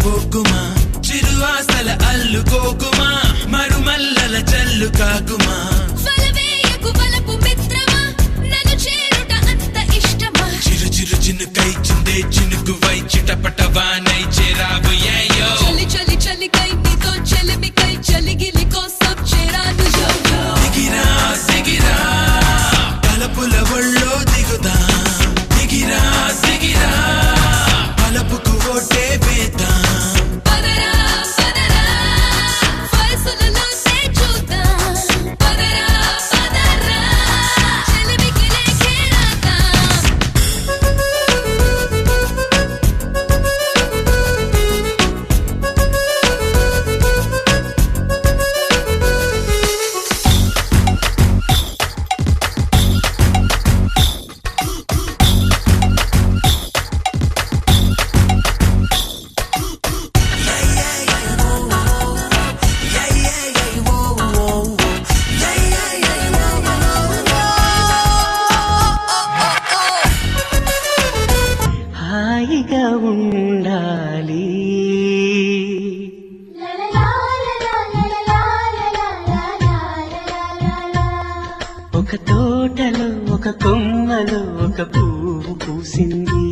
పోకుమా చిరు ఆశల అల్లుకోకుమా మరుమల్లల జల్లు కాకుమా చిరు చిరు చినుకై చిందే చినుకు వై చిటపటవానై చేరావు ఏయో చలి చలి చలి కై నీతో చెలిమి కై చలిగిలి కోసం చేరాను దిగిరా దిగిరా తలపుల ఒళ్ళో దిగుదా దిగిరా దిగిరా పలపుకు ఓటే వేదా ఉండాలి ఒక తోటలో ఒక కొమ్మలో ఒక పువ్వు పూసింది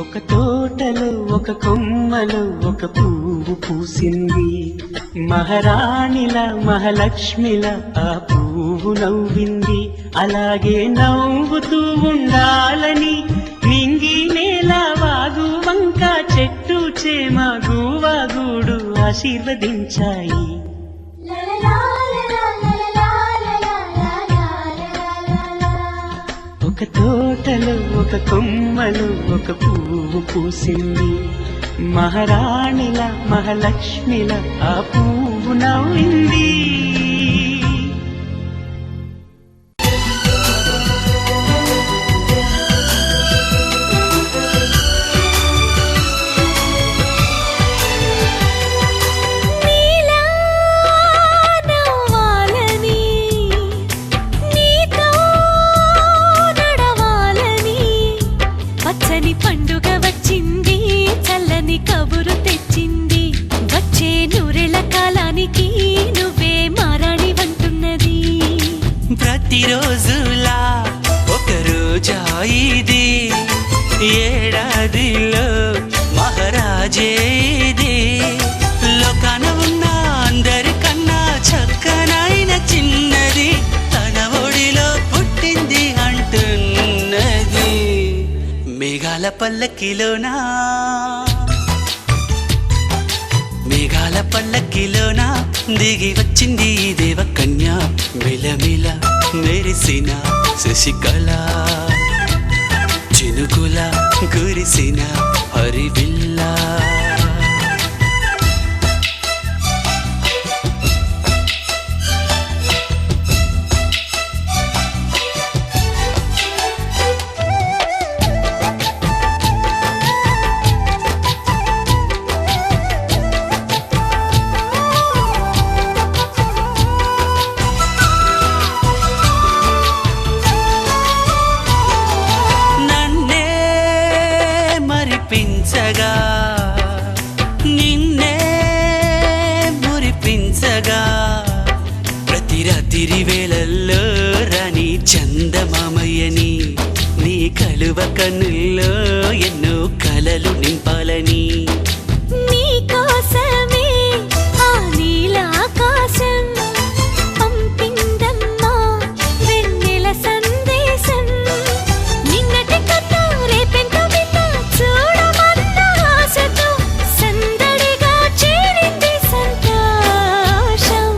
ఒక తోటలో ఒక కొమ్మలో ఒక పువ్వు పూసింది మహారాణిల మహాలక్ష్మిల ఆ పువ్వు నవ్వింది అలాగే నవ్వుతూ ఉండాలని నింగి నేల వాగు వంక చెట్టు చేమ గువాగూడు ఆశీర్వదించాయి ఒక తోటలో ఒక కొమ్మలో ఒక పువ్వు పూసింది మహారాణిల మహాలక్ష్మిల ఆ పువ్వు నవ్వింది పండుగ వచ్చింది చల్లని కబురు తెచ్చింది వచ్చే నూరెళ్ళ కాలానికి నువ్వే మారాణి వంటున్నది ప్రతిరోజులా ఒక రోజా ఇది ఏడాదిలో మహారాజే ఇది లోకాన ఉన్న అందరికన్నా చక్కనైన చిన్నది తన ఒడిలో పుట్టింది అంటున్నది మేఘాల పల్లకిలోనా మేఘాల పల్లకిలోనా దిగి వచ్చింది దేవకన్య మిలమిల మెరిసిన శశికళ చినుకుల కురిసిన హరివిల్లా నిన్నే మురిపించగా ప్రతి రాత్రి వేళల్లో రాని చల్లని చందమామయ్యని నీ కలువ కన్నుల్లో ఎన్నో కలలు నింపాలని నీ కోసమే ఆ నీలాకాశం పంపిందమ్మా వెన్నెల సందేశం నిన్నటి కన్నా రేపెంత విన్న చూడమన్న ఆశతో సందడిగా చేరింది సంతోషం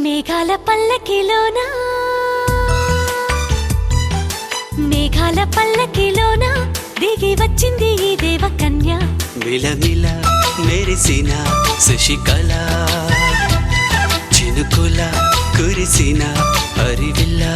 మేఘాల పల్లకిలోనా మేఘాల పల్లకిలోనా దిగి వచ్చింది ఈ దేవకన్య మిలమిల మెరిసిన శశికళ చినుకుల కురిసిన హరివిల్లా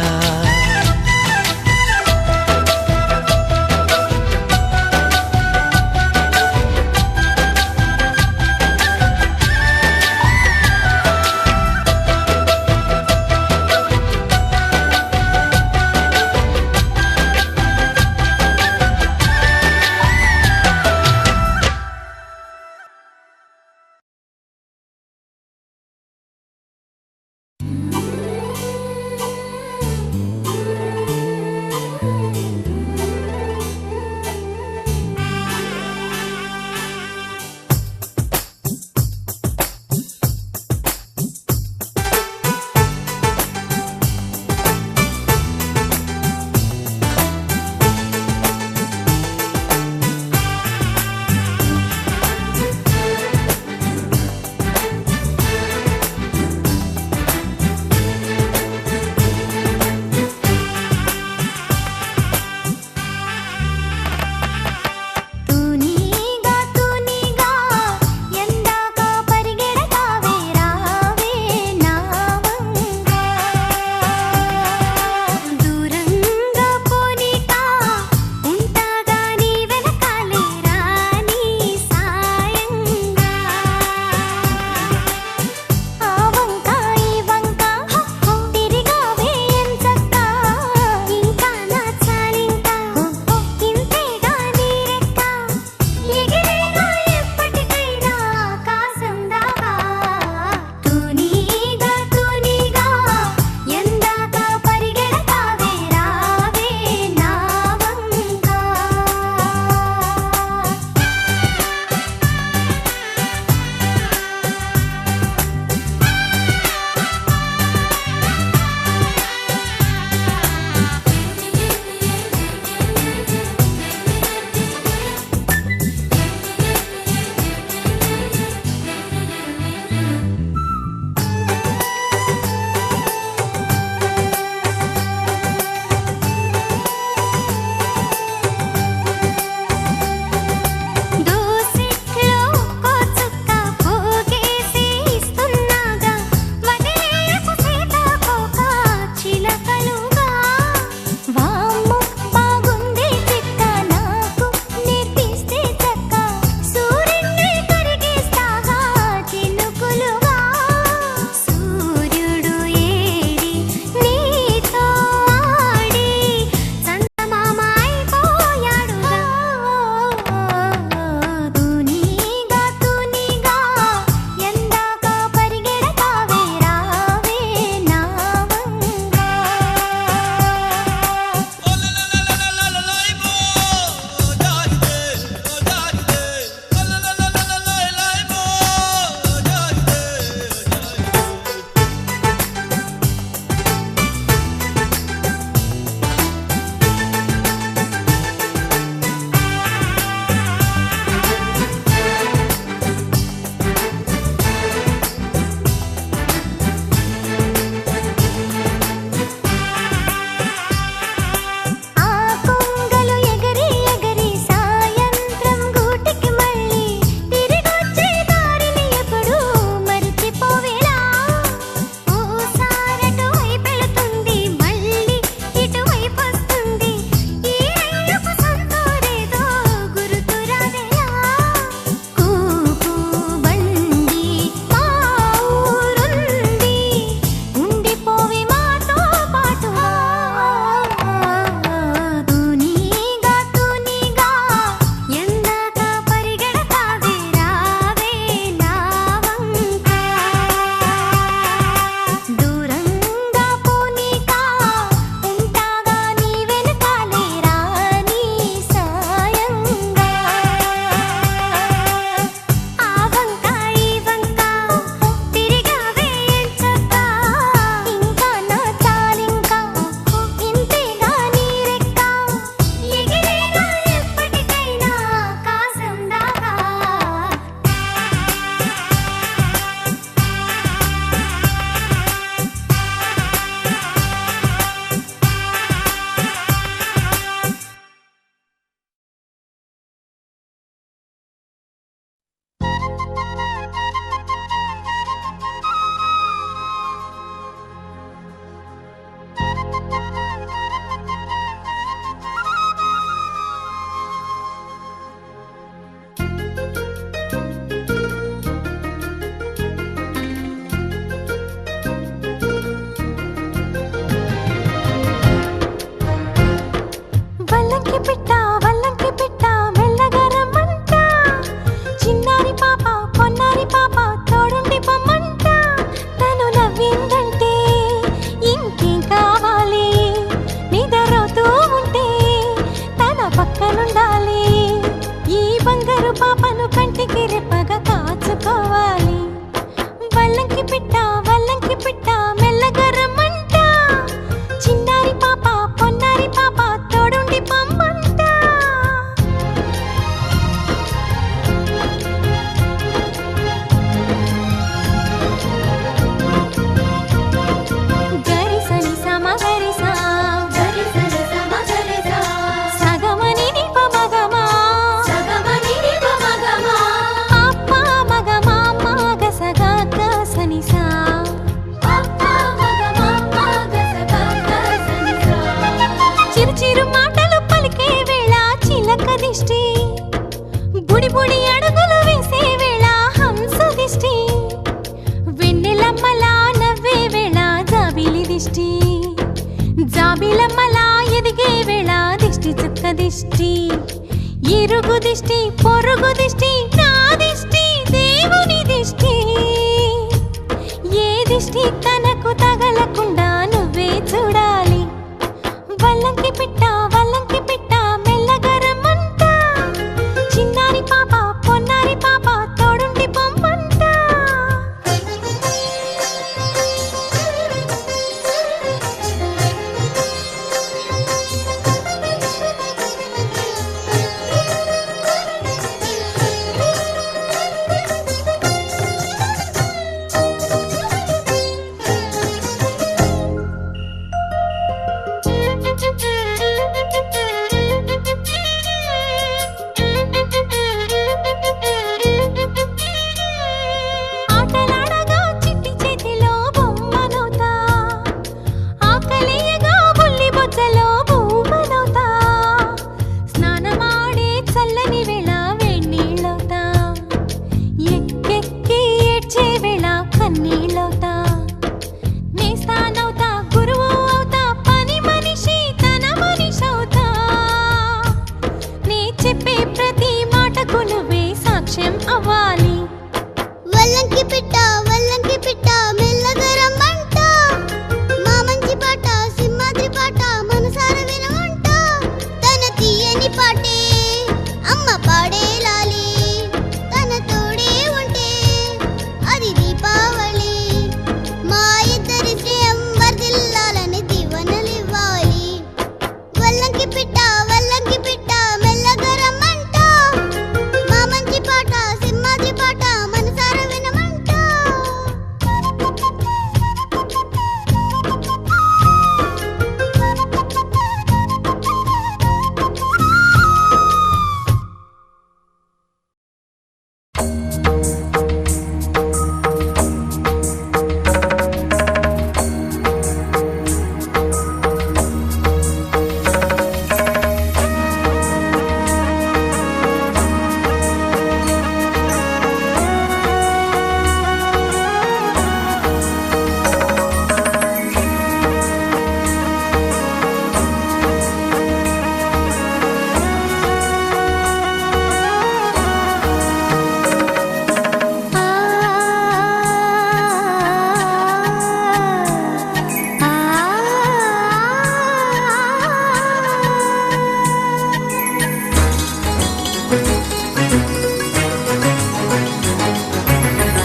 చిరు మాటలు పలికే వేళ చిలక దిష్టి, బుడి బుడి అడుగులు వేసే వేళ హంస దిష్టి, వెన్నెలమ్మలా నవ్వే వేళ జాబిలి దిష్టి, జాబిలమ్మలా ఎదిగే వేళ దిష్టి చుక్క దిష్టి, ఇరుగు దిష్టి పొరుగు దిష్టి నా దిష్టి దేవుని దిష్టి, ఏ దిష్టి తనకు తగలకుండా నువ్వే చూడాలి. వల్లంకి పిట్ట వల్లంకి పిట్ట మెల్లగా రమ్మంట, చిన్నారి పాప పొన్నారి పాప తోడుండి పొమ్మంట. ఆటలాడగా చిట్టి చేతిలో బొమ్మనవుతా, ఆకలేయగా బుల్లి బొజ్జలో బొమ్మనవుతా, స్నానమాడే చల్లని వేళ వేణీళ్ళవుతా, ఎక్కెక్కి ఏడ్చే వేళ కన్నీళ్ళవుతా, నేస్తానవుతా గురువు అవుతా పని మనిషి తన మనిషవుతా, నే చెప్పే ప్రతి మాటకు నువ్వే సాక్ష్యం అవ్వాలి. వల్లంకి పిట్ట మెల్లగా రమ్మంట, మా మంచి పాట సింహాద్రి పాట మనసార వినమంట, తన తీయని పాటే అమ్మ పాడే లాలి, తన తోడే ఉంటే అది దీపావళి, మా ఇద్దరి శ్రేయం వర్ధిల్లాలని దీవెనలివ్వాలి. వల్లంకి పిట్ట మెల్లగా రమ్మంట, మా మంచి పాట సింహాద్రి పాట మనసార వినమంట.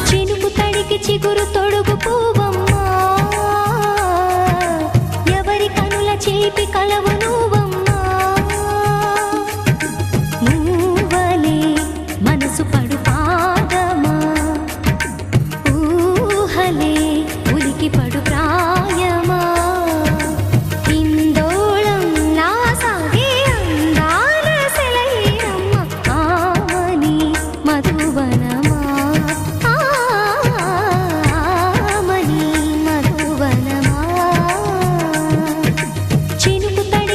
చినుకు తడికి చిగురు తొడుగు పువ్వమ్మా, ఎవరి కనుల చేపి కలవు నువ్వమ్మా, నువ్వలే మనసు పడు పాదమా, ఊహలే ఉలికి పడు ప్రాయమా, ఇందోళం నా సాగే అందాల సెలయేరమ్మ, ఆమని మధువనమా, ఆమని మధువనమా, చినుకు తడి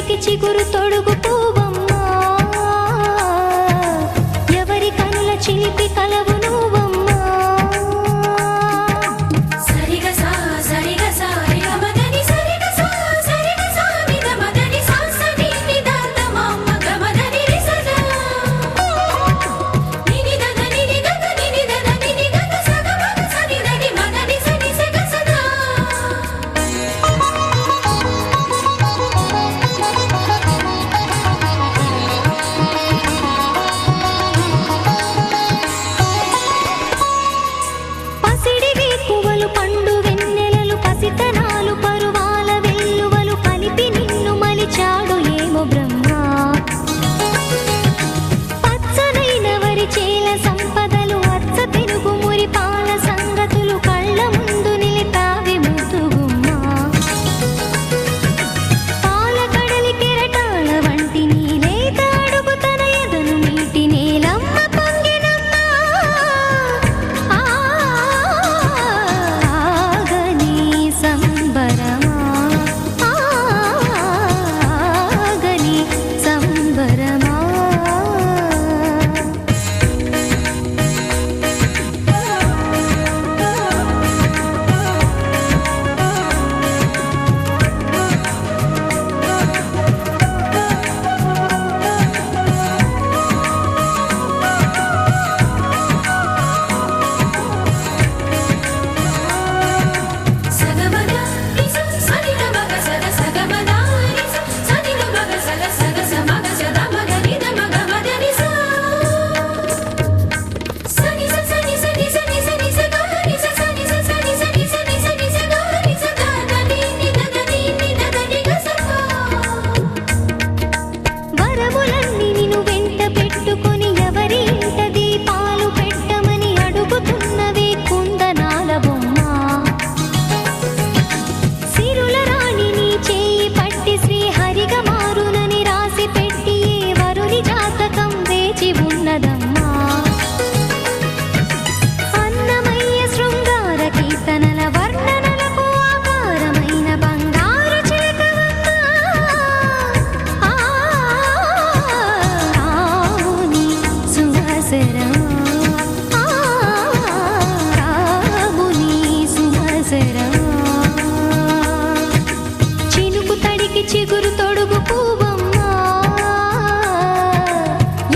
చిలికి చిగురు తొడుగు పువ్వమ్మా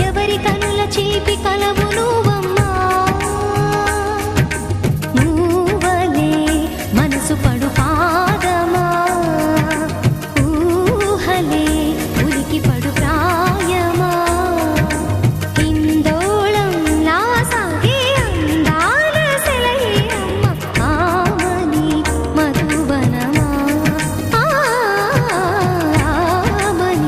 ఎవరి కనుల చిలిపి కలవు నువ్వమ్మా నువ్వలే మనసు పడు పాదమా ఊహలే ఉలికి పడు ప్రాయమా హిందోళం నా సాగే అందాల సెలయేరమ్మ ఆమని మధువనమా ఆమని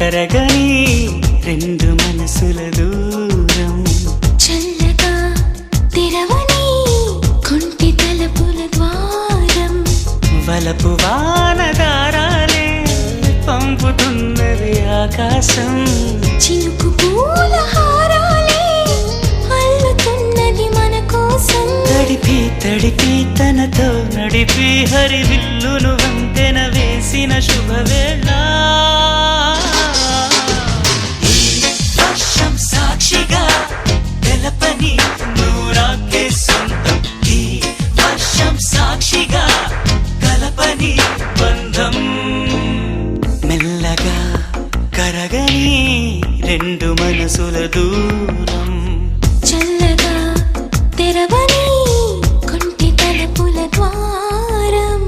కరగని రెండు మనసుల దూరం చల్లగా తెరవని కొంటి తలుపుల ద్వారం వలపు వానదారాలే పంపుతున్నది ఆకాశం చినుకు పూల హారాలే అల్లుతున్నది మన కోసం తడిపి తడిపి తనతో నడిపి హరివిల్లును వంతెన వేసిన శుభవేళ ఈ వర్షం సాక్షిగా తెలపని నూరాకే సొంతం ఈ వర్షం సాక్షిగా కలపని బంధం మెల్లగా కరగని రెండు మనసుల దూరం చల్లగా తెరవని కొంటి తలుపుల ద్వారం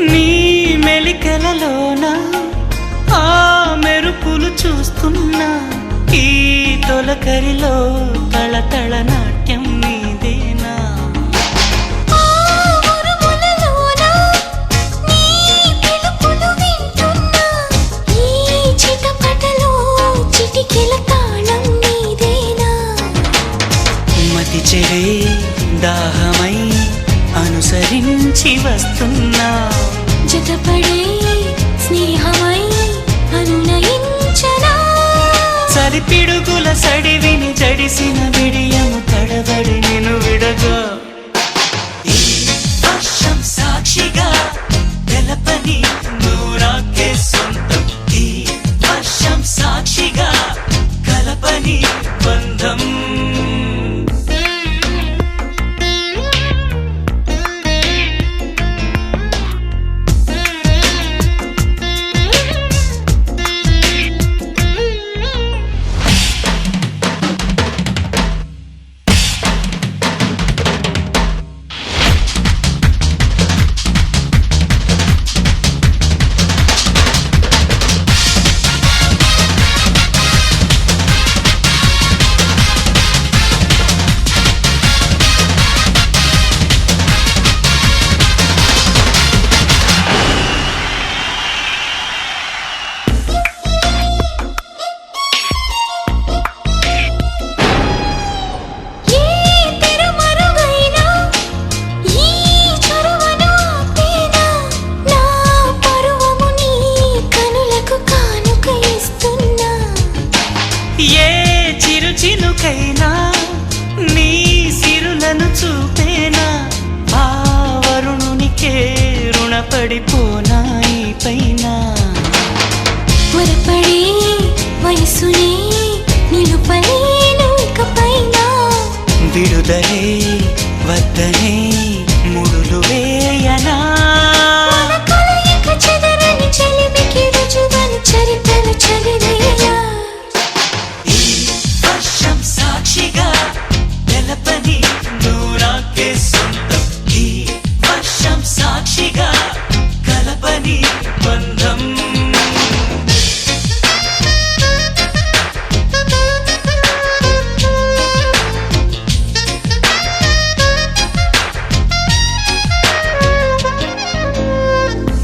నీ మెలికలలోన ఆ మెరుపులు చూస్తున్నా ఈ తొలకరిలో తళతళ నాట్యం నీదేనా ఆ ఉరుములలోన నీ పిలుపులు వింటున్నా ఈ చిటపటలో చిటికెల తాళం నీదేనా మతి చెడే దాహమై అనుసరించి వస్తున్నా జతపడే స్నేహమై అనునయించనా సరిపిడుగుల సడివిని జడిసిన బిడియము తడబడి నిన్ను విడగా ఈ వర్షం సాక్షిగా తెలపని నూరాకే సొంతం ఈ వర్షం సాక్షిగా కలపని బంధం ఏ తెరమరుగైనా ఈ చొరవను ఆపేనా నా పరువము నీ కనులకు కానుక ఇస్తున్నా ఏ చిరు చినుకైనా నీ సిరులను చూపేనా ఆ వరుణునికే రుణపడిపోనా ఈ పైన త్వరపడే వయసునే నిలుపలేను ఇకపైన విడుదలే వద్దనే ముడులు వేయనా మన కలయిక చెదరని చెలిమికి రుజువను చరితను చదివేలా ఈ వర్షం సాక్షిగా తెలపని నూరాకే సొంతం ఈ వర్షం సాక్షిగా కలపని బంధం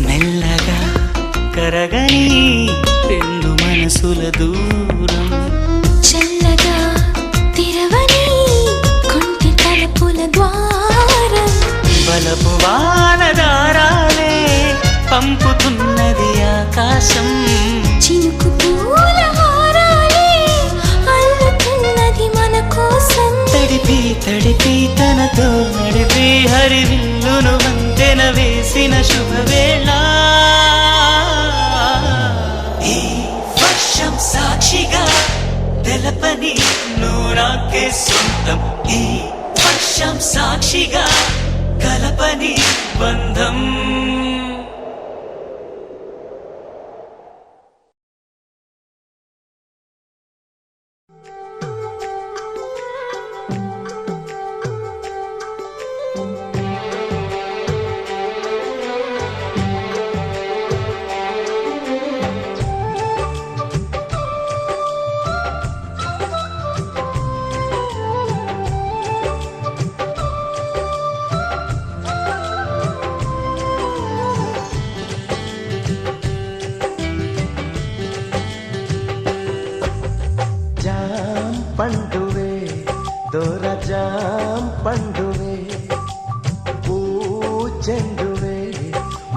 మెల్లగా కరగని రెండు మనసుల దూరం చల్లగా తెరవని కొంటి తలుపుల ద్వారం బలపు వానదారాలే పంపుతున్నది ఆకాశం చినుకు పూల హారాలే అల్లుతున్నది మన కోసం తడిపి తడిపి తనతో నడిపి హరివిల్లును వంతెన వేసిన శుభవేళ ఈ వర్షం సాక్షిగా తెలపని నూరాకే సొంతం ఈ వర్షం సాక్షిగా కలపని బంధం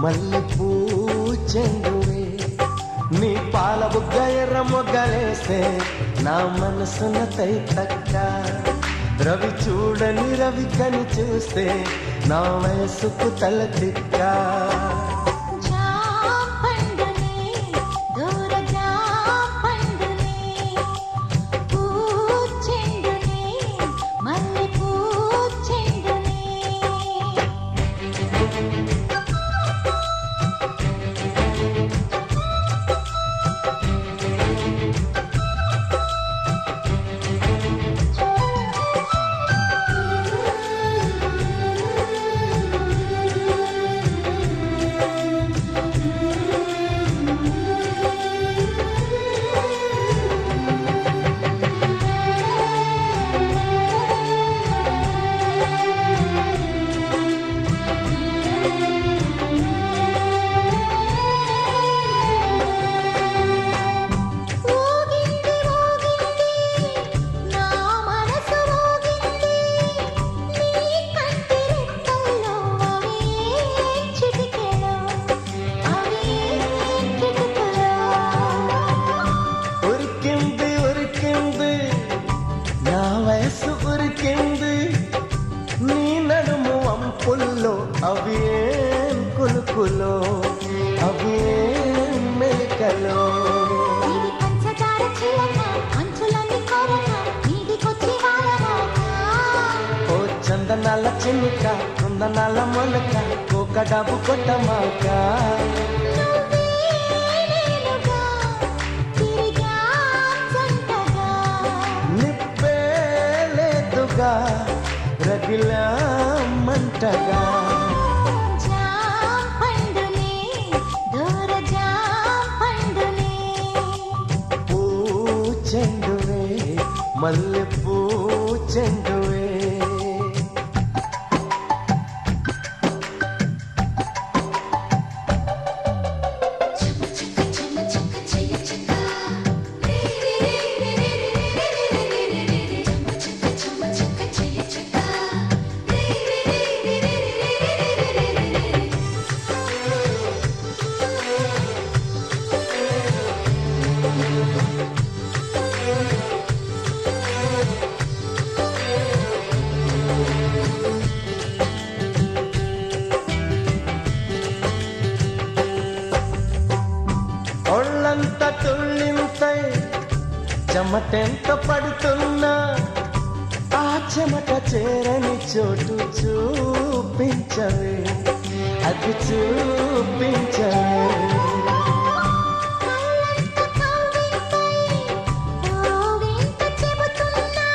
మల్లెపూ చెండువే నీ పాల బుగ్గ ఎర్ర మొగ్గలేస్తే నా మనసున తైతక్క రవి చూడని రవి కని చూస్తే నా వయసుకు తల తిక్క జాపండునే దూర జాపండునే పూచెండునే మల్లె పూచెండునే ఊగింది ఊగింది నా మనసు ఊగింది నీ కంటి రెప్పల్లో అవి చిటికెలో ఉరికింది ఉరికింది నా వయసు ఉరికింది నీ నడుము వంపుల్లో అవి ఏం కులుకులో అవి ఏం మెలికలో ఇది పంచదార చిలక అంచులని కొరక నీటికొచ్చి వాలమాక ఓ చందనాల చినుక కుందనాల మొలక కోక డబ్బు కొట్టమాక నేనుగా తిరిగా జంటగా నిప్పే లేదుగా రగిలా మంటగా జాపండునే దూర జాపండునే పూ చెండువే మల్లె పూ చెండువే ఒళ్ళంత తుళ్ళింతై చెమటెంత పడుతున్నా ఆ చెమట చేరని చోటు చూపించవే అది చూపించవే కళ్ళంత కవ్వింతై ఓవింత చెబుతున్నా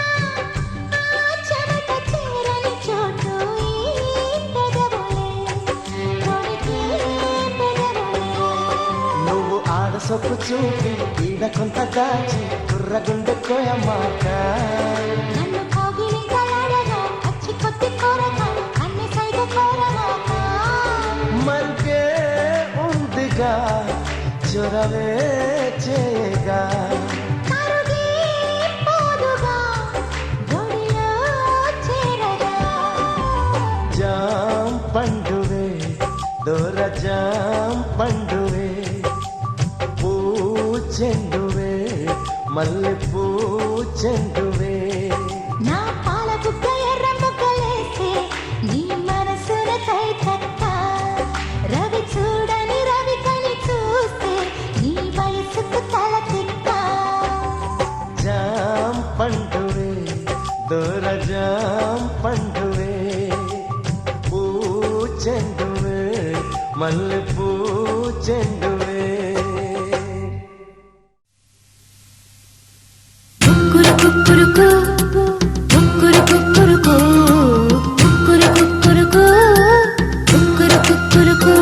ఆ చెమట చేరని చోటు ఈ పెదవులే కొరికే పెదవులే నువ్వు ఆడ సొప్పు చూపి ఈడ కొంత దాచి కుర్రగుండె కోయమాక నన్ను కోగిలింతలాడగా పచ్చి కొద్ది కోరగా అన్ని సైగ కోరమాక మరికే ఉందిగా చొరవే చేయగా కరుగే పోదుగా గుడిలో చేరగా జాం పండువే దూర జాం పండువే పూ చెండువే మల్లె పూ చెండువే నా పాల బుగ్గ ఎర్ర ముగ్గలేస్తే నీ మనసున తైతక్క రవి చూడని రవి కని చూస్తే నీ వయసుకు తల తిక్క జాం పండువే దూర జాం పండువే పూ చెండువే మల్లె పూ చెండువే కుక్కురుకు కుక్కురుకు కుక్కురుకు కుక్కురుకు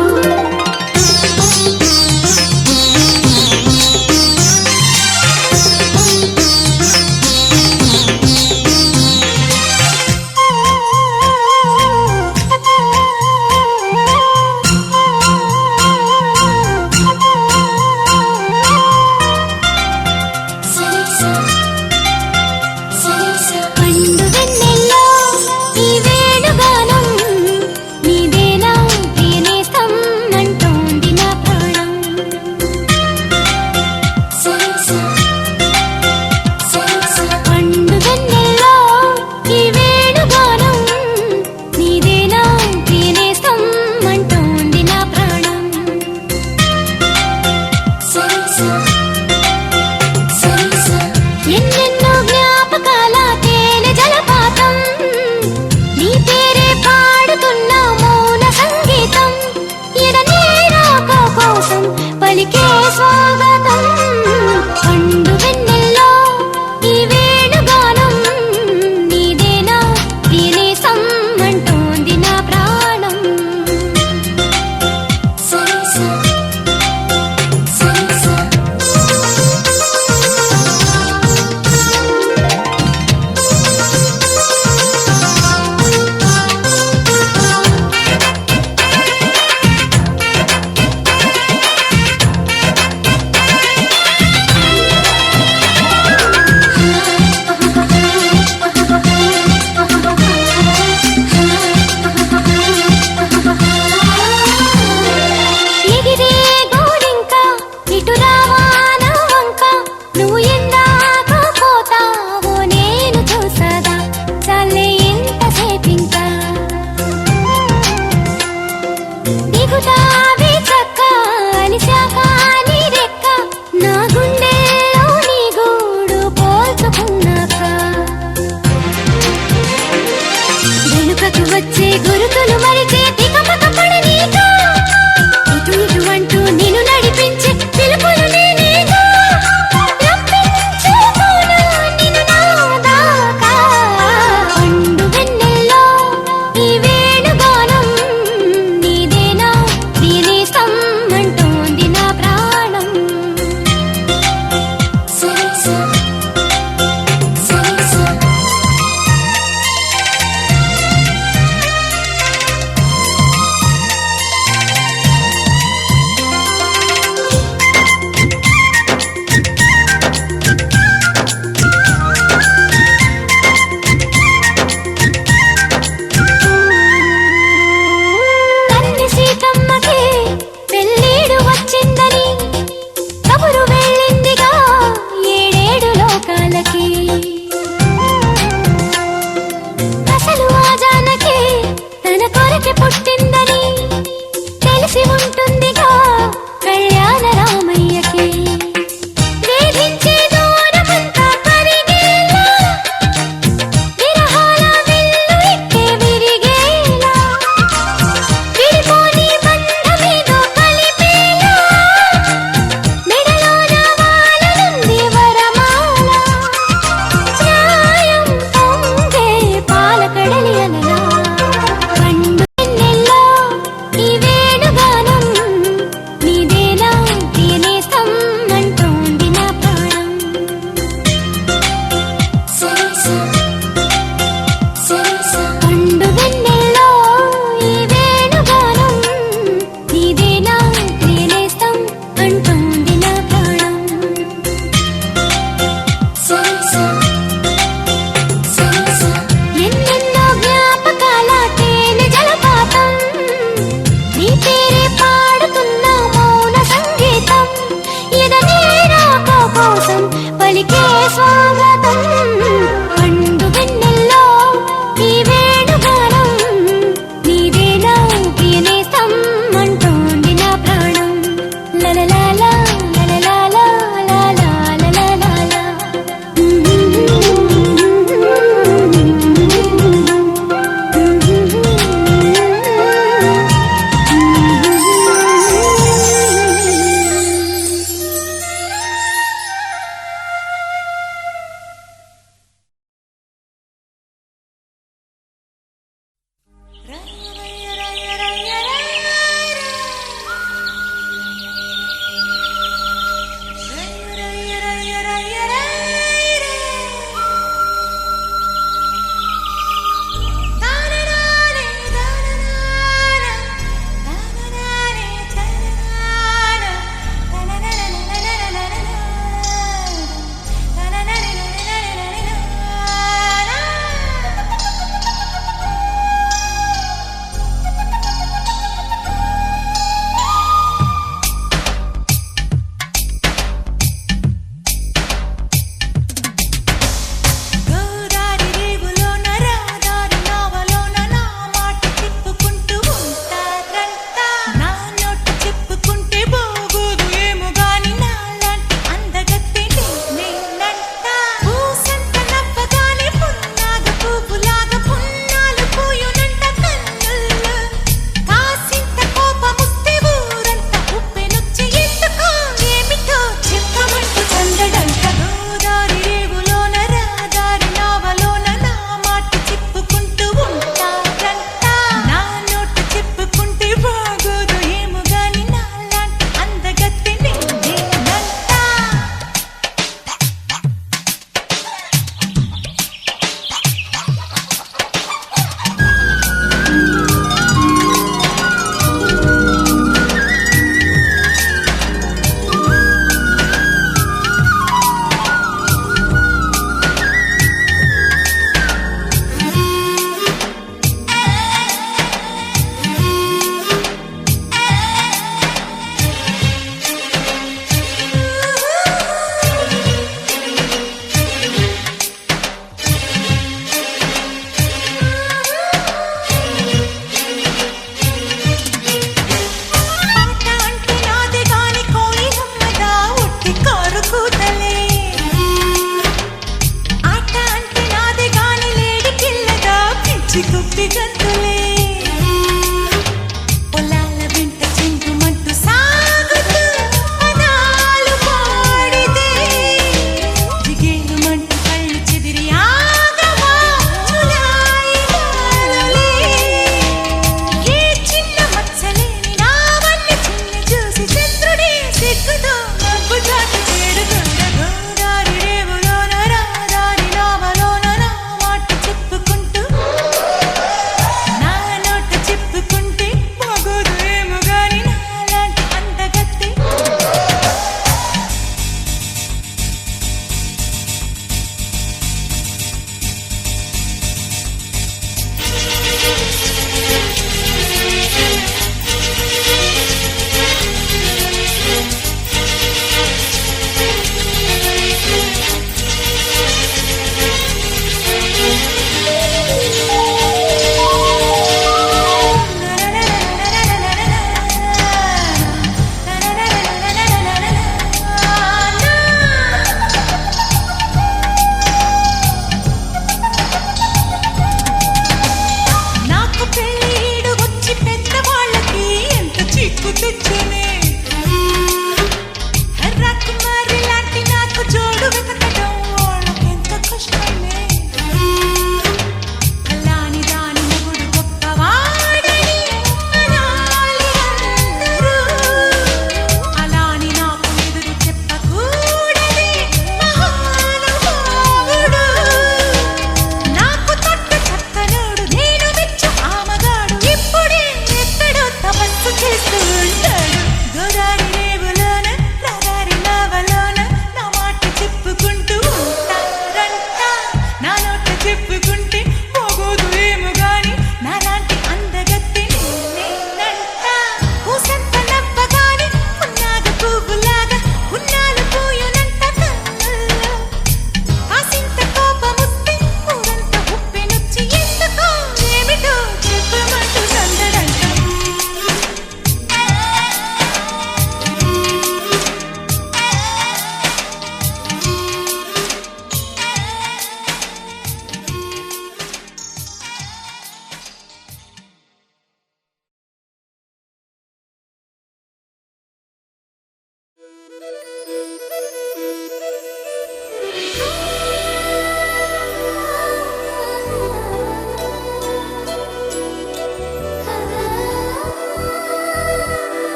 కోసం పలికే స్వాగతం పండు వెన్నెల్లో ఈ వేణుగానం నీదేనా ప్రియనేస్తం అంటోంది నా ప్రాణం లలలాలా లలలాలా లాలాలాలాలా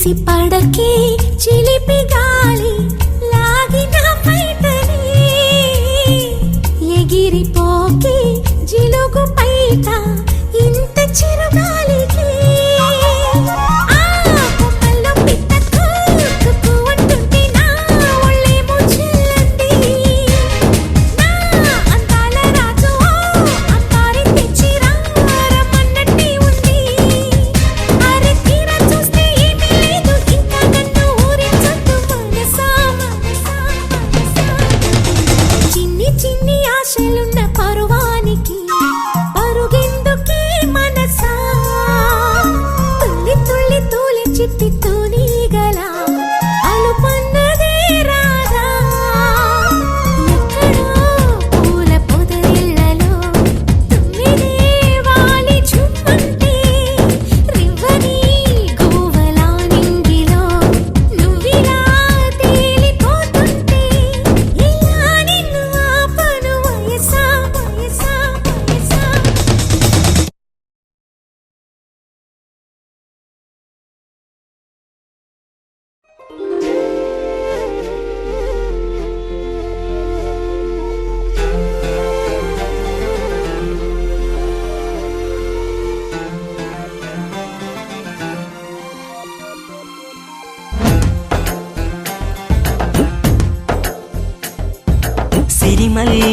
ఎగిసి పడకే చిలిపి గాలి లాగిన పైటని ఎగిరిపోకే జిలుగు పైట ఇంత చిరుగాలికి సిరిమల్లి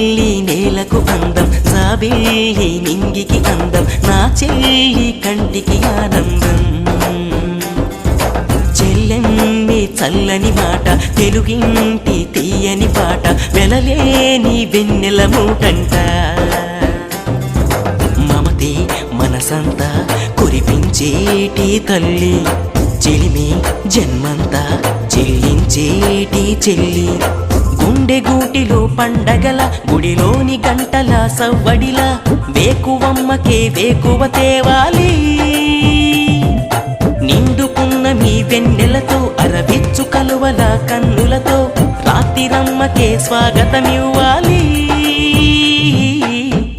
నేలకు అందం జాబిల్లి నింగికి అందం నా చెల్లి కంటికి ఆనందం చెల్లెమ్మి చల్లని మాట తెలుగింటి తీయని పాట వెలలేని వెన్నెల మూటంట మమతే మనసంతా కురిపించేటి తల్లి చెలిమి జన్మంతా చెల్లించేటి చెల్లి గుండె గూటిలో పండగల గుడిలోని గంటల సవ్వడిల వేకువమ్మకే వేకువ తేవాలి నిండుకున్న మీ వెన్నెలతో అరవిచ్చు కలువల కన్నులతో రాత్రిరమ్మకే స్వాగతమివ్వాలి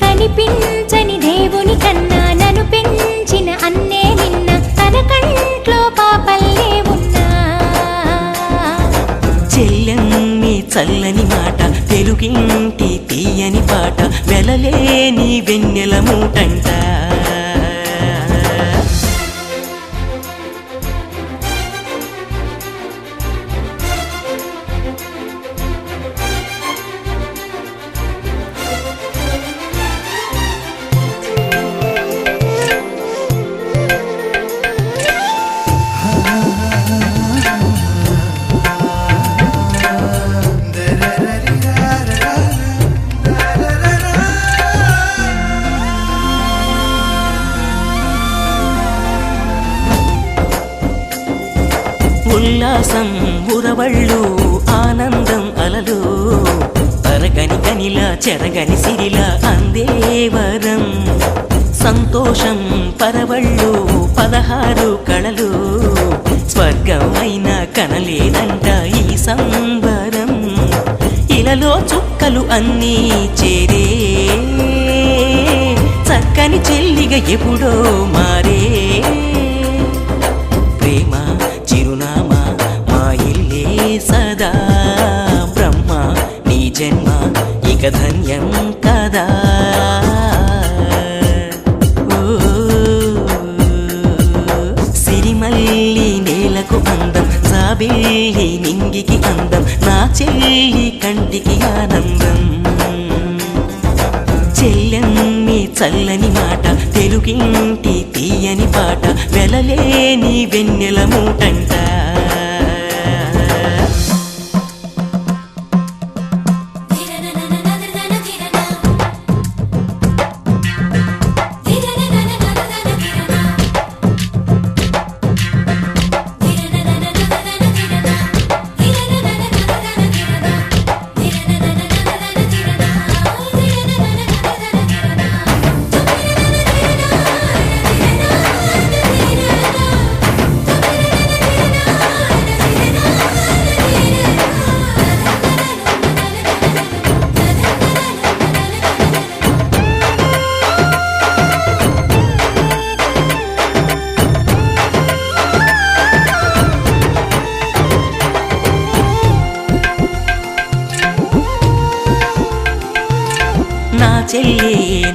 కనిపించని దేవుని కన్నా నన్ను పెంచిన అన్నే నిన్న తన కంట్లో పాపల్లే ఉన్నా చెల్లెమ్మి చల్లని మాట తెలుగింటి తీయని పాట వెలలేని వెన్నెల మూటంట ఉల్లాసం ఉరవళ్ళు ఆనందం అలలు తరగని గనిలా చెరగని సిరిలా అందేవరం సంతోషం పరవళ్ళు 16 కళలు స్వర్గం అయినా కనలేనంట ఈ సంబరం ఇలలో చుక్కలు అన్నీ చేరే చక్కని చెల్లిగా ఎప్పుడో మారే ప్రేమ చిరునామా మా ఇల్లే సదా బ్రహ్మ నీ జన్మ ఇక ధన్యం కదా సిరిమల్లి నేలకు అందం జాబిల్లి నింగికి అందం నా చెల్లి కంటికి ఆనందం చెల్లెమ్మి చల్లని మాట తెలుగింటి తీయని పాట వెలలేని వెన్నెల మూటంట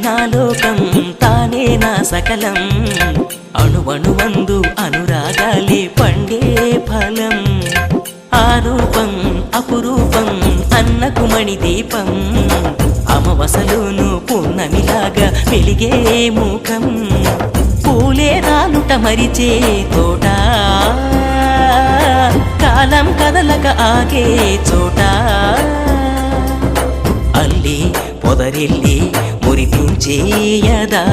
నా లోకం తానే నా సకలం అణువణువందు అనురాగాలే పండే ఫలం ఆ రూపం అపురూపం అన్నకు మణి దీపం అమవసలోను పూర్ణమిలాగా వెలిగే ముఖం పూలే రాలుట మరిచే తోట కాలం కదలక ఆగే చోట అల్లి పొదరిల్లి మురిపించేయదా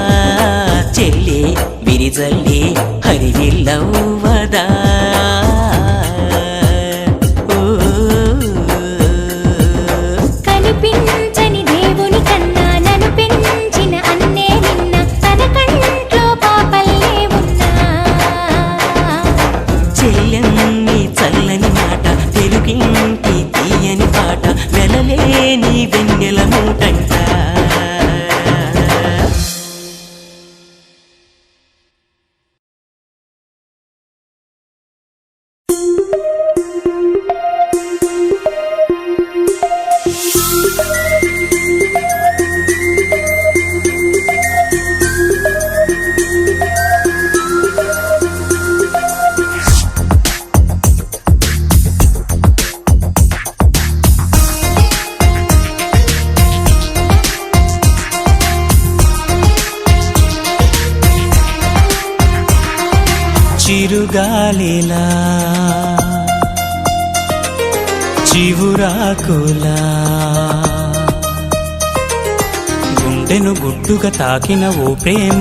చెల్లి విరిజల్లి హరివిల్లవ్వదా కనిపించని దేవుని కన్నా నన్ను పెంచిన అన్నే నిన్న తన కంట్లో పాపల్లే ఉన్నా చెల్లెన్ని చల్లని మాట తెలుగింటి తీయని పాట వెలలేని వెన్నెల మూటంట చిరుగాలిలా చివురాకులా గుండెను గుట్టుగా తాకిన ఓ ప్రేమ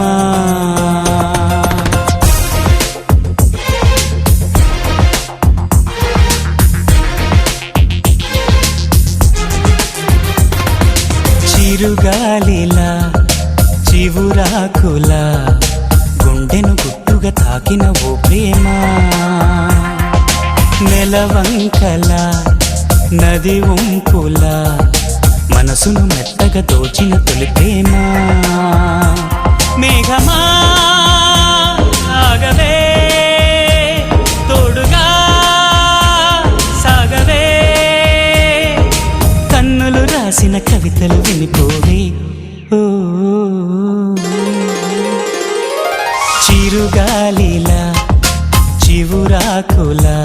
చిరుగాలిలా చివురాకులా గుండెను గుట్టుగా తాకిన ఓ ప్రేమ నెలవంకల నది వంపుల మనసును మెత్తగా దోచిన తొలి ప్రేమ మేఘమా ఆగవే తోడుగా సాగవే కన్నులు రాసిన కవితలు వినిపోవే ఓ చిరుగాలిలా చివురాకులా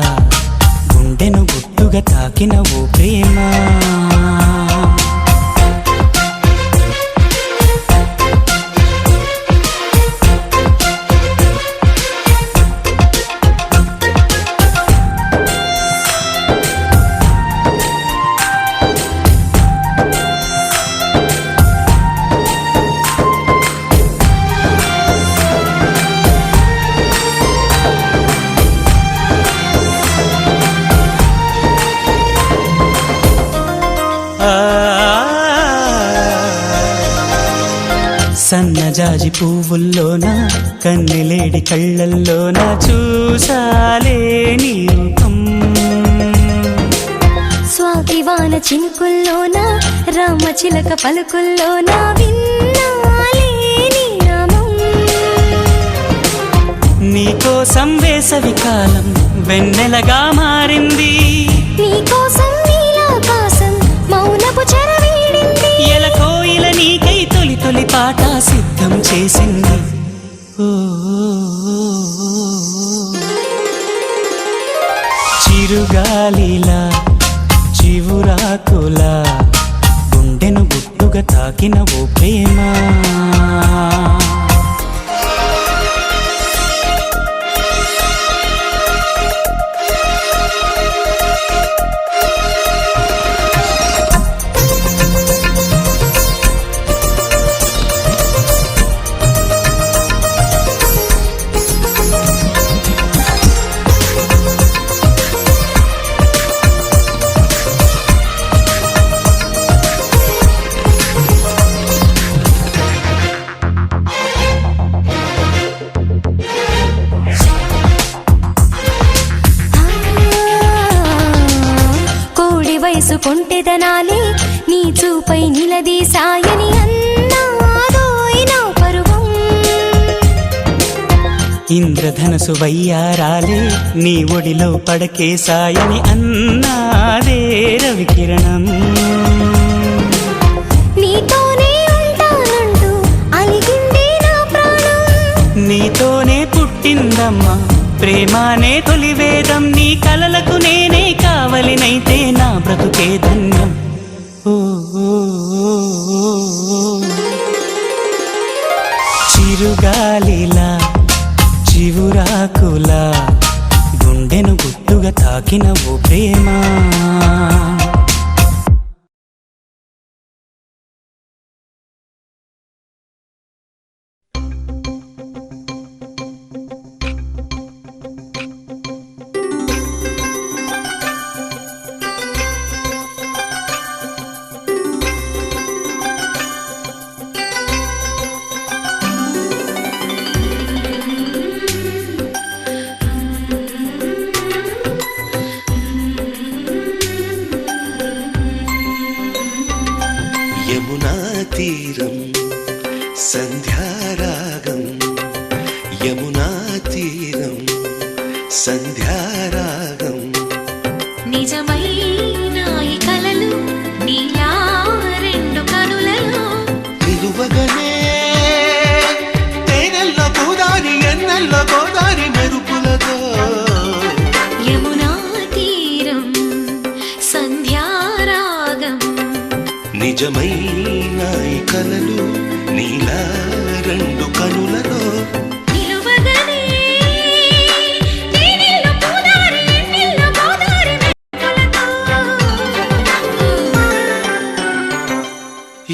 గుండెను గుట్టుగా తాకిన ఓ ప్రేమ సన్నజాజి పువ్వుల్లోన కన్నెలేడి కళ్ళల్లోన చూసాలే నీ రూపం స్వాతివాన చినుకుల్లోన రామచిలక పలుకుల్లోన విన్నాలే నీ నామం నీకోసం వేసవి కాలం వెన్నెలగా మారింది నీకోసం నీలాకాశం మౌనపు చెరవీడింది ఎల కోయిల నీకై తొలి తొలి పాట సిద్ధం చేసింది ఓ చిరుగాలిలా చివురాకులా గుండెను గుట్టుగా తాకిన ఓ ప్రేమ కొంటెదనాలే నీ చూపై నిలదీసాయని అన్నాదోయ్ నా పరువం ఇంద్రధనసు వయ్యారాలే నీ ఒడిలో పడకేసాయని అన్నాదే రవికిరణం నీతోనే ఉంటానంటూ ఎందుకమ్మా ప్రేమానే తొలివేదం నీ కలలకు నేనే కావలినైతే నా బ్రతుకే ధన్యం ఓ ఓ, ఓ, ఓ. చిరుగాలిలా చివురాకులా గుండెను గుట్టుగా తాకిన ఓ ప్రేమ యమునా తీరం సంధ్యారాగం యమునా తీరం సంధ్యారాగం నిజమైన ఈ కలలు నీలా రెండు కనులలో నిలువగనే తేనెల్లో గోదారి ఎన్నెల్లో గోదారి మెరుపులతో యమునా తీరం సంధ్యారాగం నిజమైన ఈ కలలు నీలా రెండు కనులలో నిలువగనే తేనెల్లో గోదారి ఎన్నెల్లో గోదారి మెరుపులతో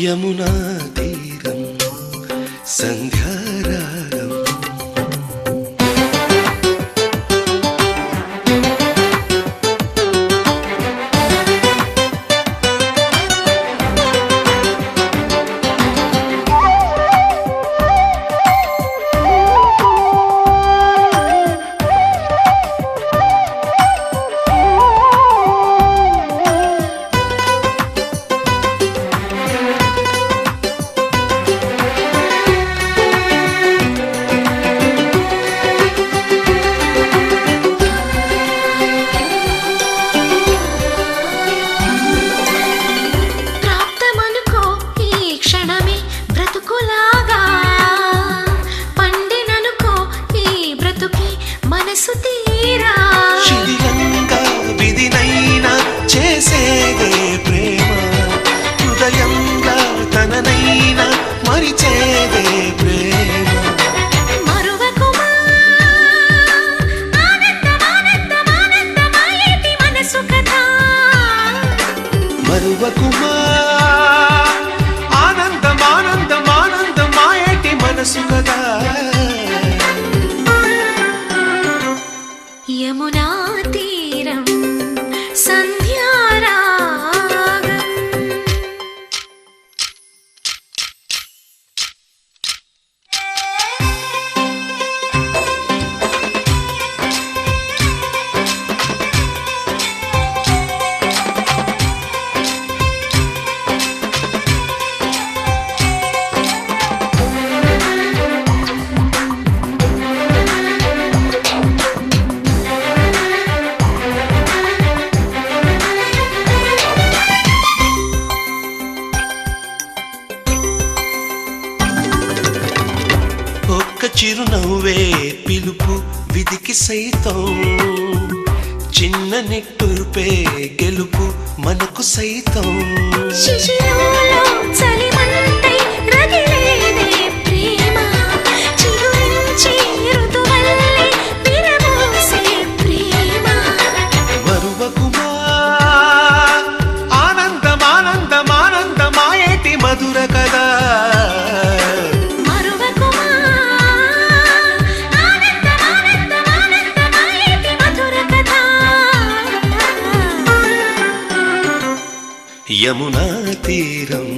యమునా తీరం సంధ్యారాగం ప్రాప్తమనుకో ఈ క్షణమే బ్రతుకులాగా పండిననుకో ఈ బ్రతుకి మనసు తీరా శిథిలంగా విధినైనా చేసేదే ప్రేమ హృదయంగా తననైనా మరిచేదే ప్రేమ మరువకుమా ఆనందమానందమానందమాయేటి మనసు కథ మరువకుమా ఆనందమానందమానందమాయేటి మనసు కదా యమునా తీరం సంధ్యారాగం ఒక్క చిరునవ్వే పిలుపు విధికి సైతం చిన్న నిట్టూర్పే గెలుపు మనకు సైతం శిశిరంలో చలిమంటై రగిలేదే ప్రేమ చిగురించి ఋతువల్లే విరబోసే ప్రేమ మరువకుమా ఆనందమానందమానందమాయేటి మధుర కదా మరువకుమా ఆనందమానందమానందమాయేటి మధుర కథ యమునా తీరం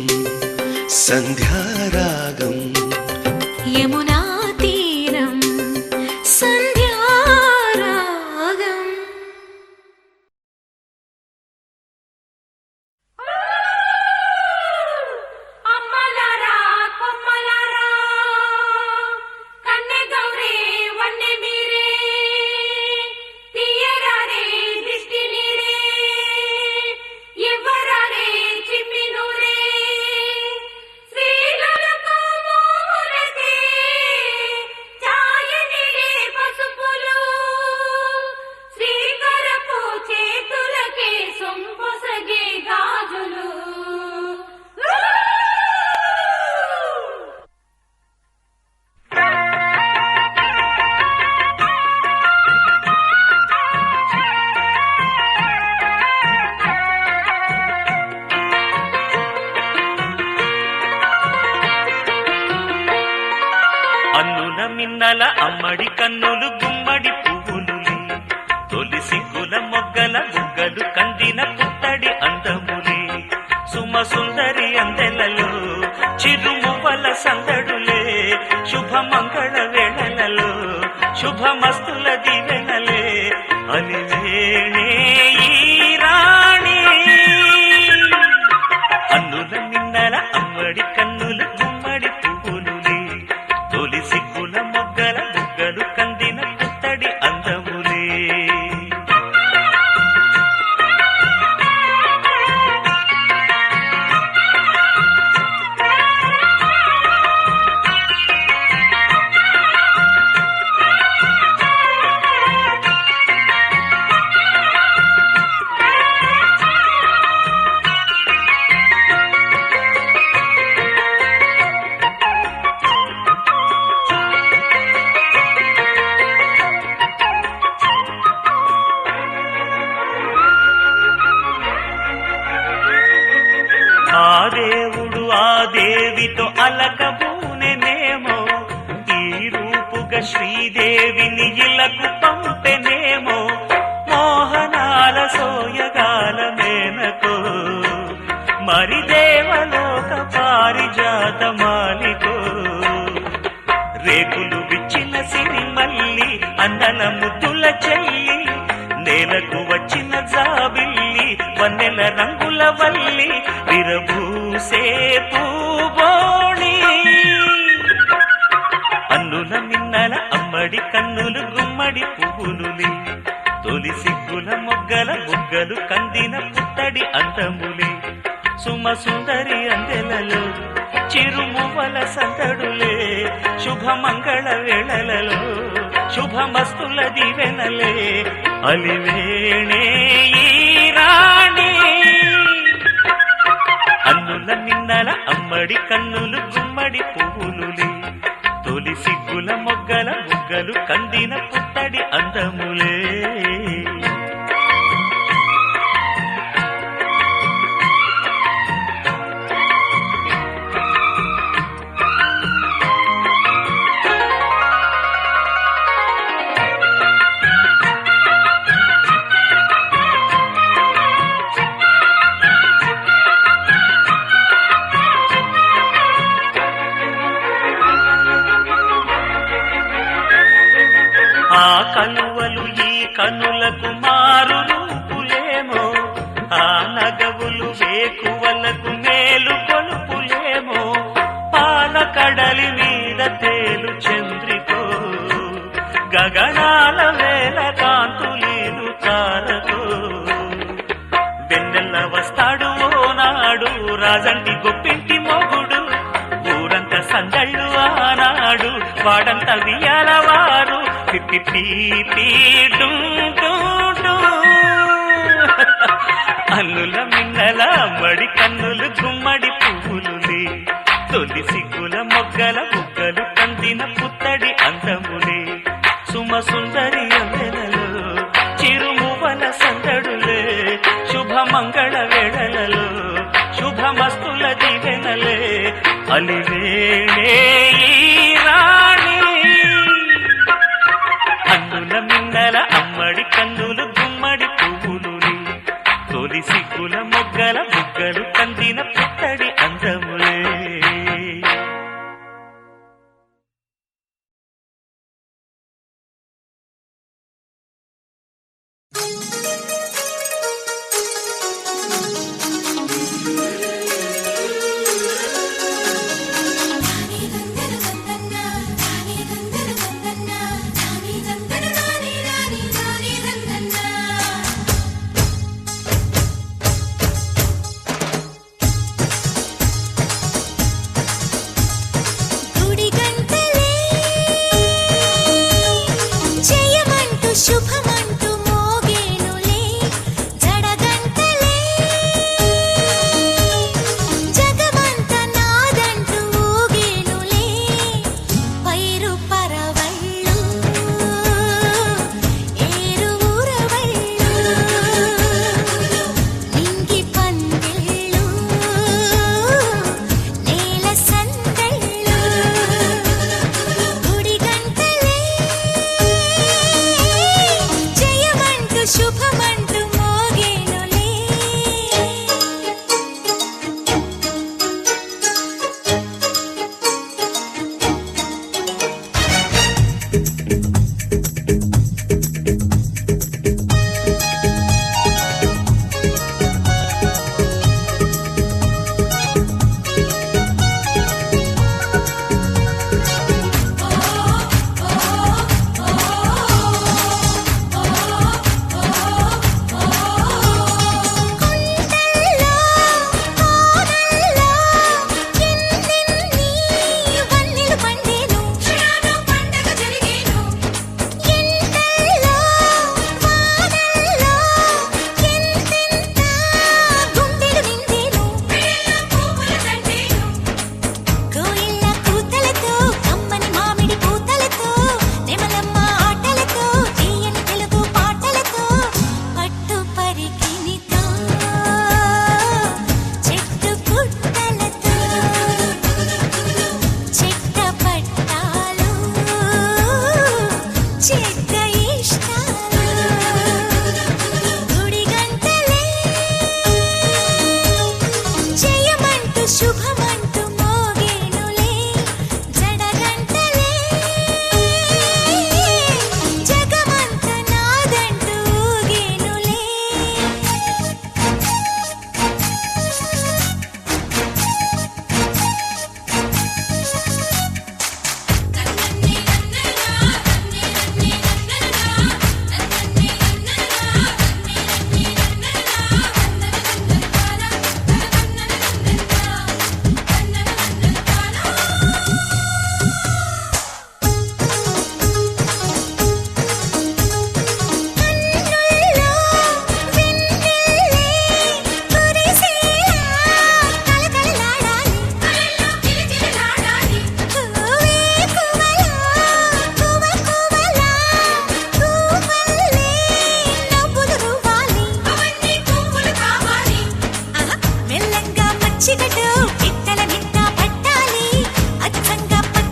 సంధ్యారాగం యమునా తీరం సంధ్యారాగం అమ్మలారా కొమ్మలారా కన్నె గౌరీ వన్నె మీరే తీయరారే దిష్టి నీరే ఎవరారే చిమ్మి నూరే శ్రీలకు మిన్నల అమ్మడి కన్నులు గుమ్మడి పువ్వులులే తొలి సిగ్గుల మొగ్గల బుగ్గలు కందిన పుత్తడి అందములే సుమ సుందరి అందెలలో చిరుమువ్వల సందడులే శుభమంగళ వేళలలో శుభమస్తుల దివెనలే అలివేణే ఈ రాణి అన్నుల మిన్నల అమ్మడి కన్నులు గుమ్మడి పువ్వులులే తొలి సిగ్గుల మొగ్గల బుగ్గలు కందిన పుత్తడి అందములే ఆ దేవుడు ఆ దేవితో అలకబూనెనేమో ఈ రూపుగా శ్రీదేవిని ఇలకు పంపెనేమో మోహనాల సోయగాల మేనకో మరి దేవలోక పారిజాత మాలికో రేకులు విచ్చిన సిరిమల్లి అందల ముద్దుల చెల్లి నేలకు వచ్చిన జాబిల్లి వన్నెల రంగుల వల్లి విరబూసే పూబోణి అన్నుల మిన్నల అమ్మడి కన్నులు గుమ్మడి పువ్వులులే తొలి సిగ్గుల మొగ్గల బుగ్గలు కందిన పుత్తడి అందములే సుమ సుందరి అందెలలో చిరుమువ్వల సందడులే శుభమంగళ వేళలలో శుభమస్తుల దివెనలే అలివేణే ఈ రాణి అన్నుల మిన్నల అమ్మడి కన్నులు గుమ్మడి పువ్వులులే తొలి సిగ్గుల మొగ్గల బుగ్గలు కందిన పుత్తడి అందములే ఆ కలువలు ఈ కనులకు మారు రూపులేమో ఆ నగవులు వేకువలకు మేలు కొలుపులేమో పాల కడలి మీద తేలు చంద్రికో గగనాల వేల కాంతులీలు తారకో వెన్నెల్ల వస్తాడు ఓనాడు రాజంటి గొప్పింటి మొగుడు ఊరంతా సందళ్ళు ఆనాడు వాడంతా వియాలవారు అల్లుల మిన్నల మడి కన్నులు గుమ్మడి పువ్వులులే తొలి సిగ్గుల మొగ్గల బుగ్గలు కందిన పుత్తడి అందములే సుమ సుందరి అందెలలో చిరుమువ్వల సందడులే శుభమంగళ వేళలలో శుభమస్తుల దివెనలే అలివేణే ఈ రాణి అన్నుల మిన్నల అమ్మడి కన్నులు గుమ్మడి పువ్వులులే తొలి సిగ్గుల మొగ్గల బుగ్గలు కందిన పుత్తడి అందములే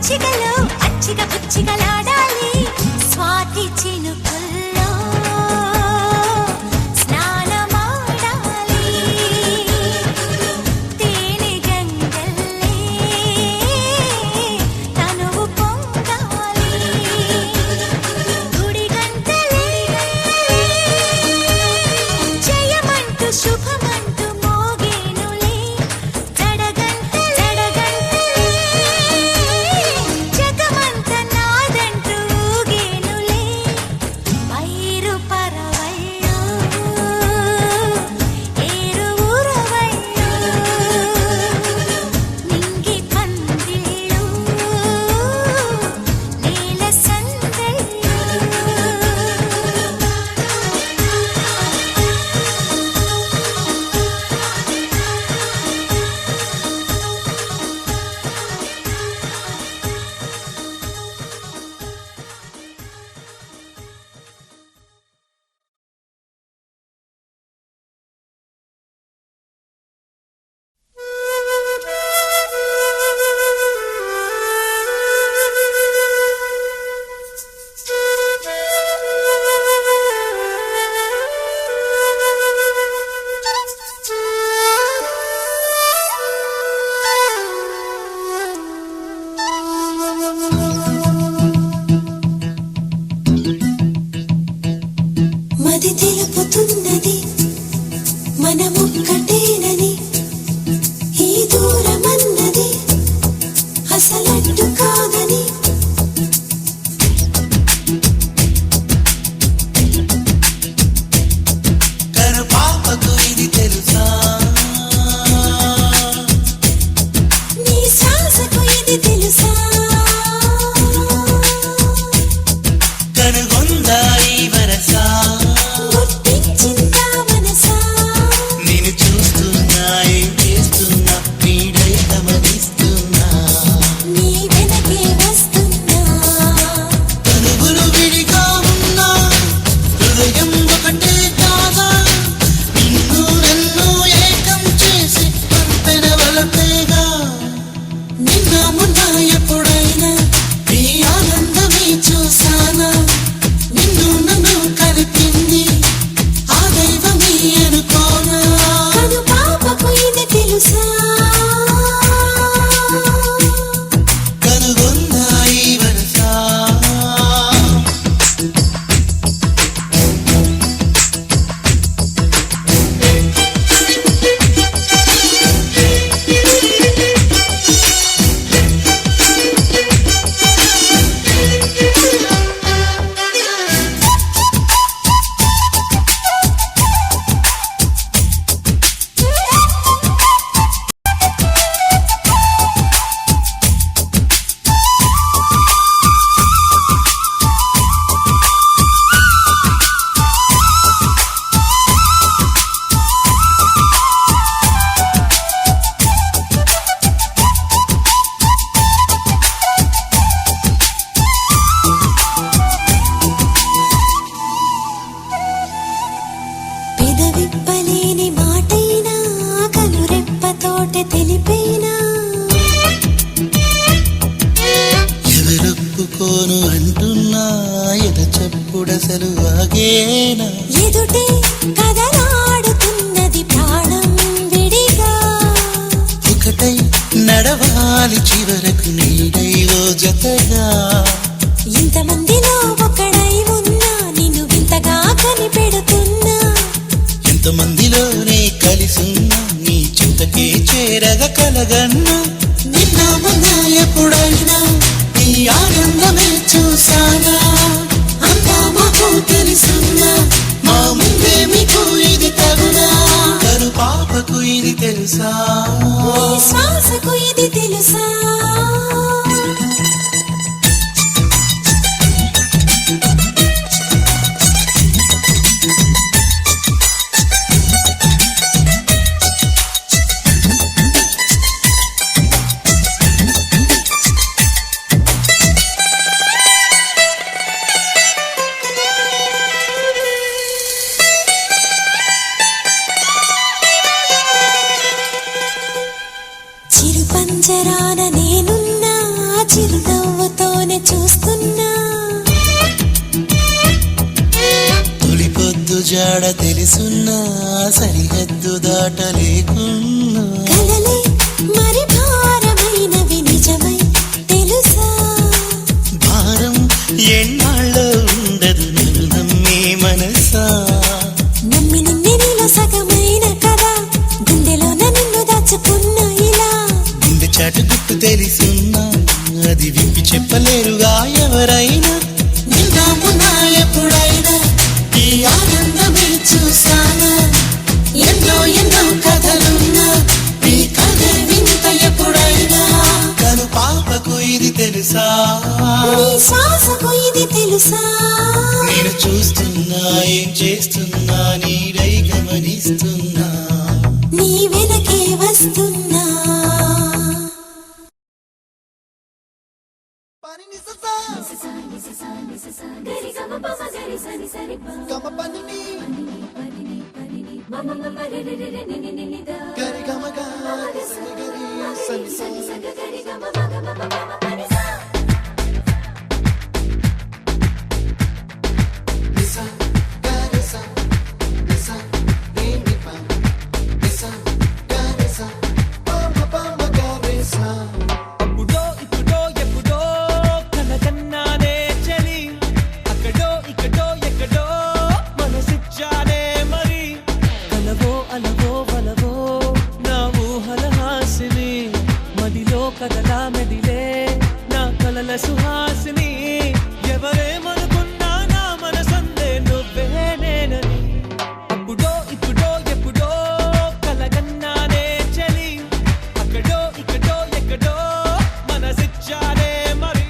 మచ్చిగలో అచ్చిగ పుచ్చిగలాడాలి స్వాతి చినుకుల్లో స్నానమాడాలి తేనె గంగల్లే తనువు పొంగాలి గుడి గంటలే జయమంటూ శుభమంటూ మోగేనులే జడగంటలే జగమంత నాదంటూ ఊగేనులే పైరు పరవళ్ళు ఏరు ఊరవళ్ళు నింగి పందిళ్ళు నేల సందళ్ళు మది తెలుపుతున్నది మనమొక్కటేనని ఈ దూరమన్నది అసలట్టు కాదని కను పాపకు ఇది తెలుసా నీ శ్వాసకు ఇది తెలుసా కనుగొందా ఈ వరసా గుర్తించిందా మనసా నేను చూస్తున్నా ఏం చేస్తున్నా నీడై గమనిస్తున్నా నీ వెనకే వస్తున్నా కనుగులు విడిగా ఉన్నా హృదయం ఒకటే కాదా నిన్ను నన్ను ఏకం చేసి పంపెన వలపేగా నిన్న మొన్న ఎప్పుడైనా నీ ఆనందమే చూసానా నిన్ను నన్ను కలిపింది ఆ దైవమే అనుకోనా కను పాపకు ఇది తెలుసా కనుగొందా ఈ వరసా పెదవిప్పలేని మాటైనా కనురెప్పతోటే తెలిపైనా ఎవరొప్పుకోను అంటున్నా ఎద చెప్పుడసలు ఆగేనా ఎదుటే కదలాడుతున్నది ప్రాణం విడిగా ఒకటై నడవాలి చివరకు నీడై ఓ జతగా ఇంతమందిలో ఒకడై ఉన్నా నిన్ను వింతగా కనిపెడుతున్నా ఎంతమందిలోనే కలిసున్నా నీ చింతకే చేరగా కలగన్నా నిన్న మొన్న ఎప్పుడైనా నీ ఆనందమే చూసానా అంతా మాకు తెలుసున్నా మా ముందే మీకు ఇది తగునా కను పాపకు ఇది తెలుసా నీ శ్వాసకు ఇది తెలుసా వయసున్నా సరిహద్దు దాటలేకున్నా కలలే మరి భారమైనవి నిజమై తెలుసా భారం ఎన్నాళ్ళో ఉండదు నన్ను నమ్మే మనసా నమ్మి నిన్నే నీలో సగమైన కదా గుండెలోన నిన్ను దాచుకున్నా ఇలా గుండె చాటు గుట్టు తెలిసున్నా అది విప్పి చెప్పలేరుగా ఎవరైనా నిన్నామున్నా ఎప్పుడైనా ఈ ఆనందమే చూసానా ఎన్నో ఎన్నో కథలున్నా ఈ కథ వింత ఎప్పుడైనా కను పాపకు ఇది తెలుసా నీ శ్వాసకు ఇది తెలుసా నేను చూస్తున్నా ఏం చేస్తున్నా నీడై గమనిస్తున్నా నీ వెనకే వస్తున్నా అప్పుడో ఇప్పుడో ఎప్పుడో కలగన్నానే చలి అక్కడో ఇక్కడో ఎక్కడో మనసిచ్చానే మరి కలవో అలవో వలవో నా ఊహల హాసిని మదిలో కదలా మెదిలే నా కలల సుహాసిని ఎవరేమనుకున్నా నా మనసందే నువ్వే నేనని అప్పుడో ఇప్పుడో ఎప్పుడో కలగన్నానే చలి అక్కడో ఇక్కడో ఎక్కడో మనసిచ్చానే మరి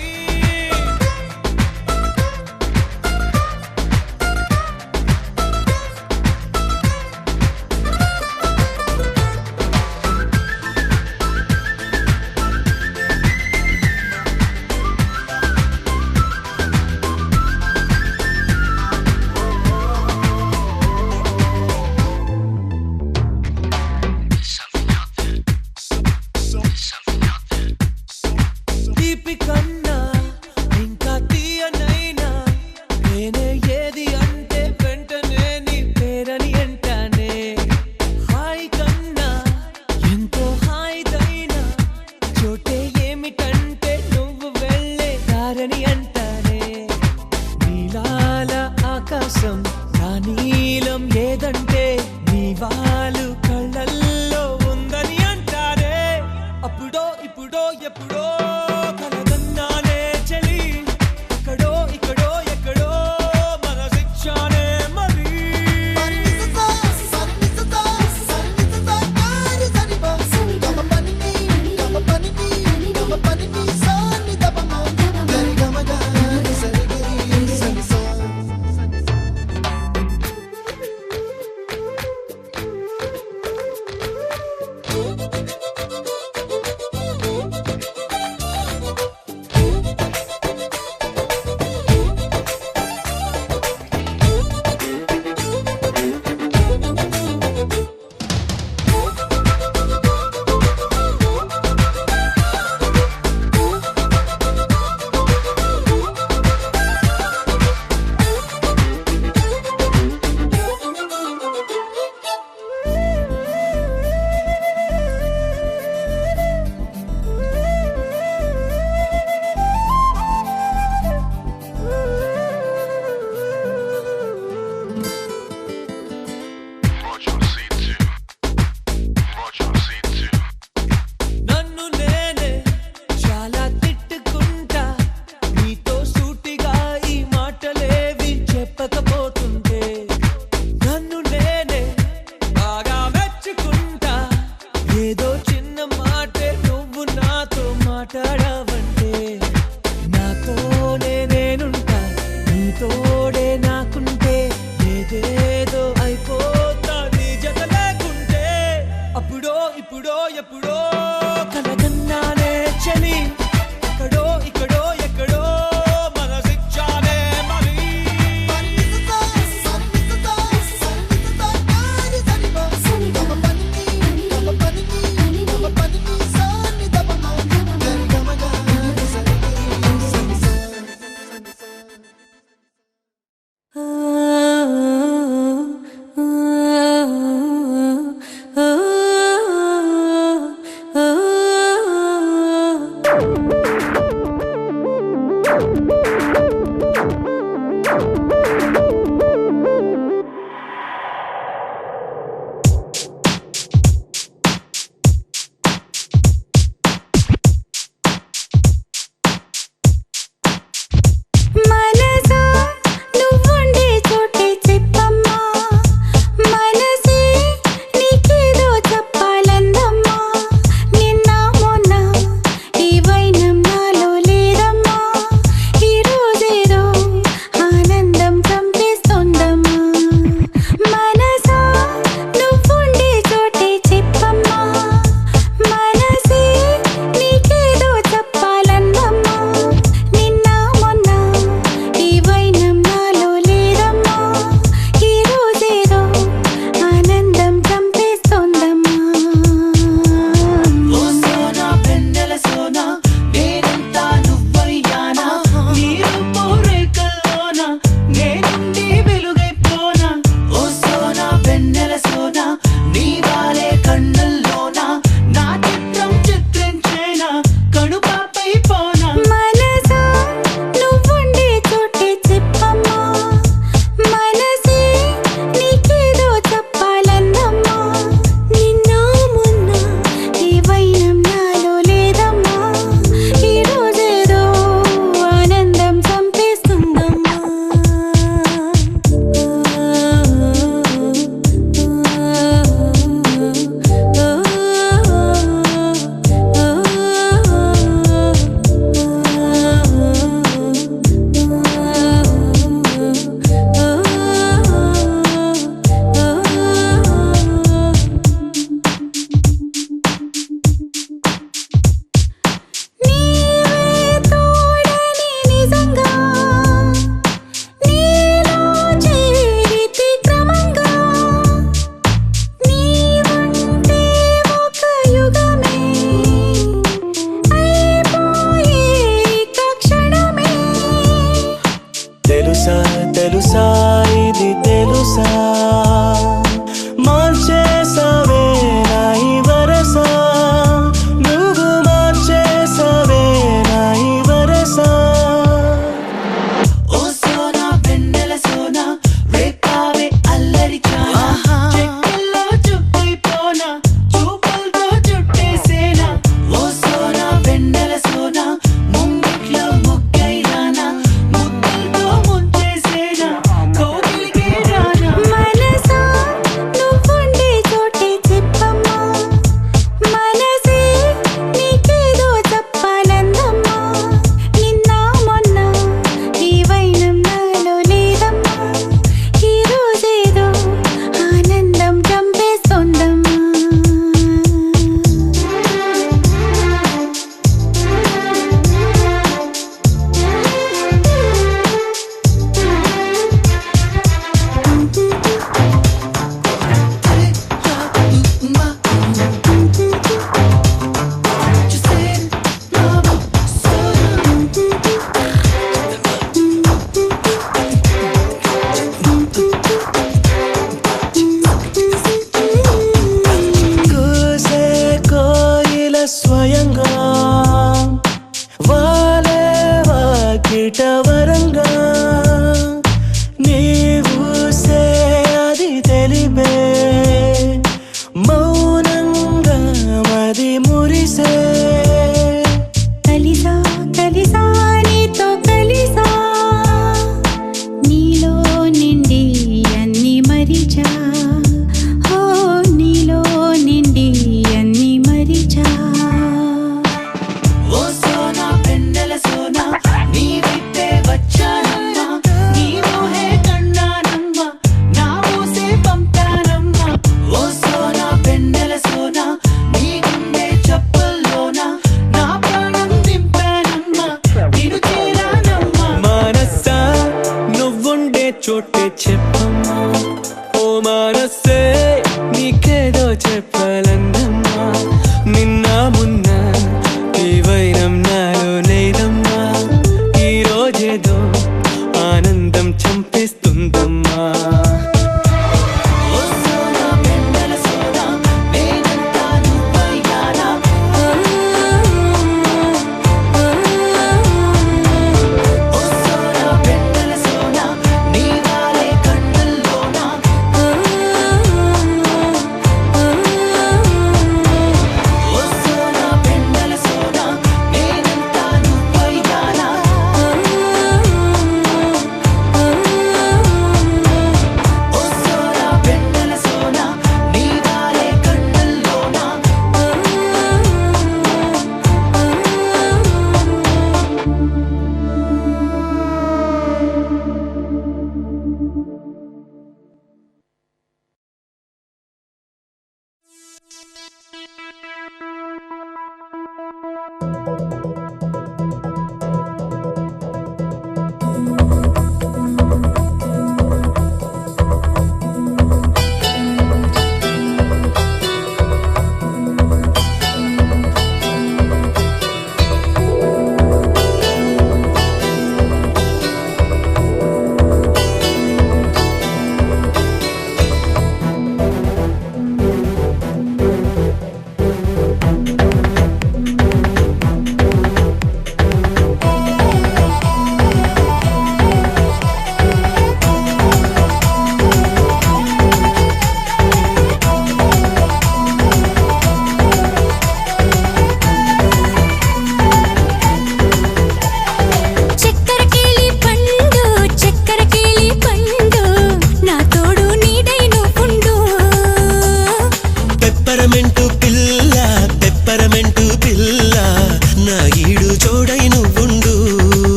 తీపి కన్నా ఇంకా తీయనైనా నేనే ఏది అంటే వెంటనే నీ పేరని అంటానే హాయి కన్నా ఎంతో హాయిదైనా చోటే ఏమిటంటే నువ్వు వెళ్ళే దారని అంట